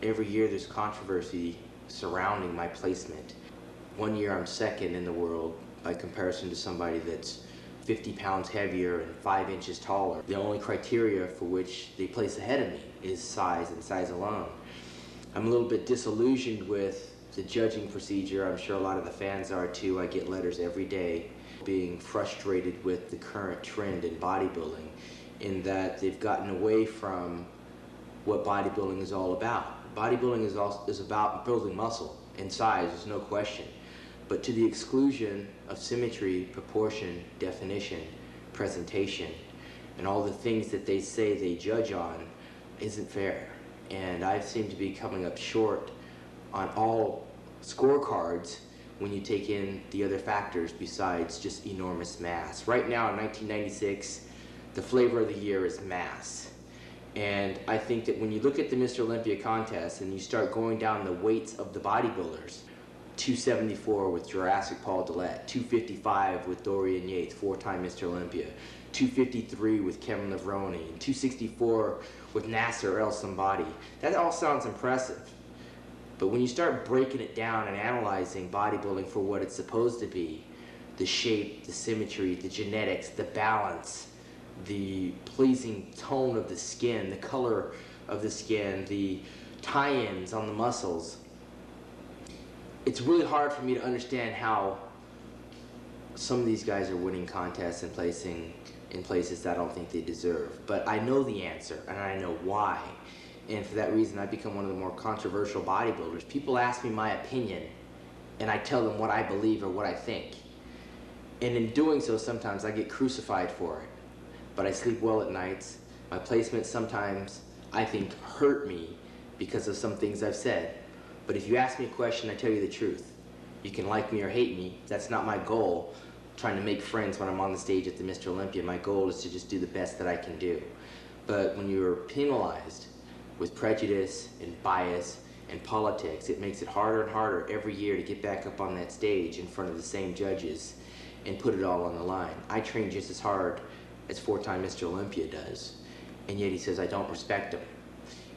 Every year there's controversy surrounding my placement. One year I'm second in the world by comparison to somebody that's 50 pounds heavier and 5 inches taller. The only criteria for which they place ahead of me is size and size alone. I'm a little bit disillusioned with the judging procedure. I'm sure a lot of the fans are too. I get letters every day being frustrated with the current trend in bodybuilding, in that they've gotten away from what bodybuilding is all about. Bodybuilding is about building muscle and size, there's no question, but to the exclusion of symmetry, proportion, definition, presentation, and all the things that they say they judge on isn't fair. And I seem to be coming up short on all scorecards when you take in the other factors besides just enormous mass. Right now in 1996, the flavor of the year is mass. And I think that when you look at the Mr. Olympia contest and you start going down the weights of the bodybuilders, 274 with Jurassic Paul Dillette, 255 with Dorian Yates, 4-time Mr. Olympia, 253 with Kevin Levrone, 264 with Nasser El Somebody. That all sounds impressive. But when you start breaking it down and analyzing bodybuilding for what it's supposed to be, the shape, the symmetry, the genetics, the balance, the pleasing tone of the skin, the color of the skin, the tie-ins on the muscles, it's really hard for me to understand how some of these guys are winning contests and placing in places that I don't think they deserve. But I know the answer and I know why. And for that reason, I've become one of the more controversial bodybuilders. People ask me my opinion and I tell them what I believe or what I think. And in doing so, sometimes I get crucified for it. But I sleep well at nights. My placements sometimes, I think, hurt me because of some things I've said. But if you ask me a question, I tell you the truth. You can like me or hate me. That's not my goal, trying to make friends when I'm on the stage at the Mr. Olympia. My goal is to just do the best that I can do. But when you're penalized with prejudice and bias and politics, it makes it harder and harder every year to get back up on that stage in front of the same judges and put it all on the line. I train just as hard as 4-time Mr. Olympia does, and yet he says I don't respect him.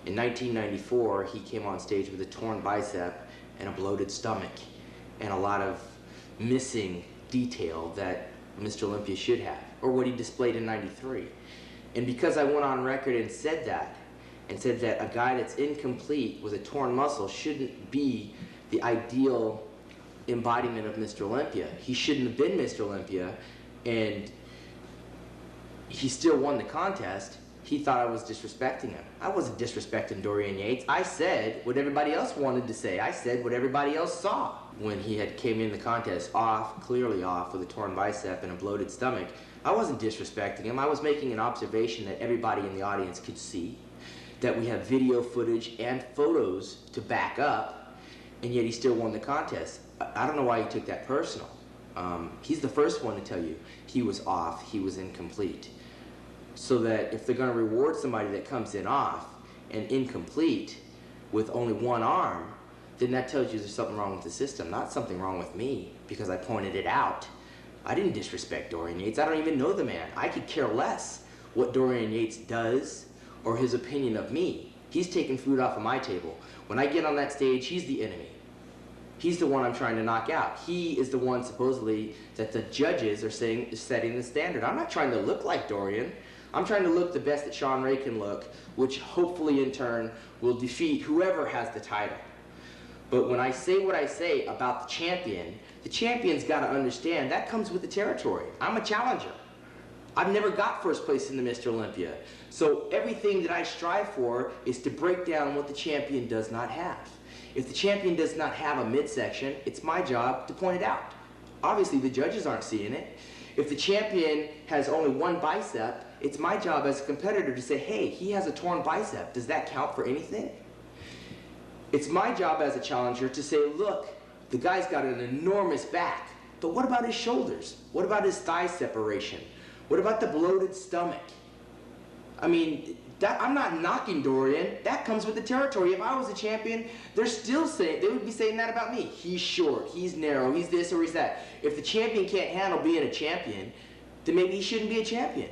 In 1994, he came on stage with a torn bicep and a bloated stomach and a lot of missing detail that Mr. Olympia should have, or what he displayed in '93. And because I went on record and said that a guy that's incomplete with a torn muscle shouldn't be the ideal embodiment of Mr. Olympia. He shouldn't have been Mr. Olympia, and he still won the contest. He thought I was disrespecting him. I wasn't disrespecting Dorian Yates. I said what everybody else wanted to say. I said what everybody else saw. When he had came in the contest off, clearly off, with a torn bicep and a bloated stomach, I wasn't disrespecting him. I was making an observation that everybody in the audience could see, that we have video footage and photos to back up, and yet he still won the contest. I don't know why he took that personal. He's the first one to tell you he was off, he was incomplete. So that if they're going to reward somebody that comes in off and incomplete with only one arm, then that tells you there's something wrong with the system, not something wrong with me, because I pointed it out. I didn't disrespect Dorian Yates. I don't even know the man. I could care less what Dorian Yates does or his opinion of me. He's taking food off of my table. When I get on that stage, he's the enemy. He's the one I'm trying to knock out. He is the one, supposedly, that the judges are saying is setting the standard. I'm not trying to look like Dorian. I'm trying to look the best that Shawn can look, which hopefully in turn will defeat whoever has the title. But when I say what I say about the champion's got to understand that comes with the territory. I'm a challenger. I've never got first place in the Mr. Olympia. So everything that I strive for is to break down what the champion does not have. If the champion does not have a midsection, it's my job to point it out. Obviously the judges aren't seeing it. If the champion has only one bicep, it's my job as a competitor to say, hey, he has a torn bicep. Does that count for anything? It's my job as a challenger to say, look, the guy's got an enormous back, but what about his shoulders? What about his thigh separation? What about the bloated stomach? I mean, I'm not knocking Dorian. That comes with the territory. If I was a champion, they would be saying that about me. He's short, he's narrow, he's this or he's that. If the champion can't handle being a champion, then maybe he shouldn't be a champion.